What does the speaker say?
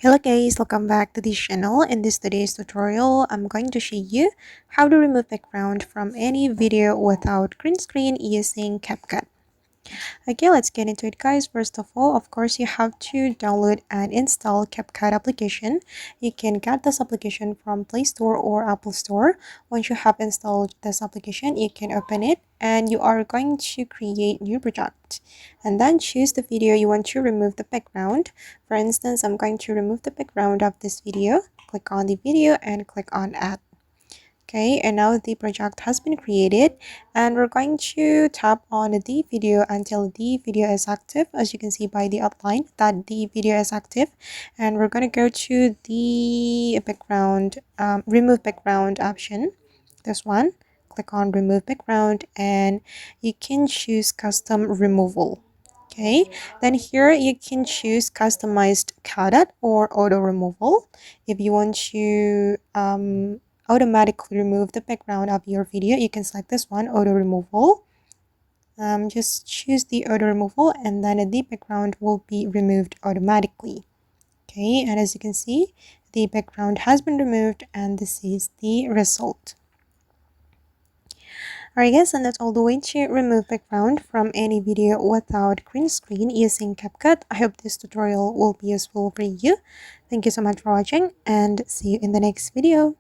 Hello guys, welcome back to this channel. In this today's tutorial, I'm going to show you how to remove background from any video without green screen using CapCut. Okay, let's get into it guys. First of all, of course, you have to download and install CapCut application. You can get this application from Play Store or Apple Store. Once you have installed this application, you can open it and you are going to create new project and then choose the video you want to remove the background. For instance, I'm going to remove the background of this video. Click on the video and click on add. Okay, and now the project has been created and we're going to tap on the video until the video is active. As you can see by the outline that the video is active, and we're going to go to the background remove background option, this one. Click on remove background and you can choose custom removal. Okay, then here you can choose customized cutout or auto removal. If you want to automatically remove the background of your video, you can select this one, auto removal. Just choose the auto removal and then the background will be removed automatically. Okay, and as you can see, the background has been removed and this is the result. Alright guys, and that's all the way to remove background from any video without green screen using CapCut. I hope this tutorial will be useful for you. Thank you so much for watching and see you in the next video.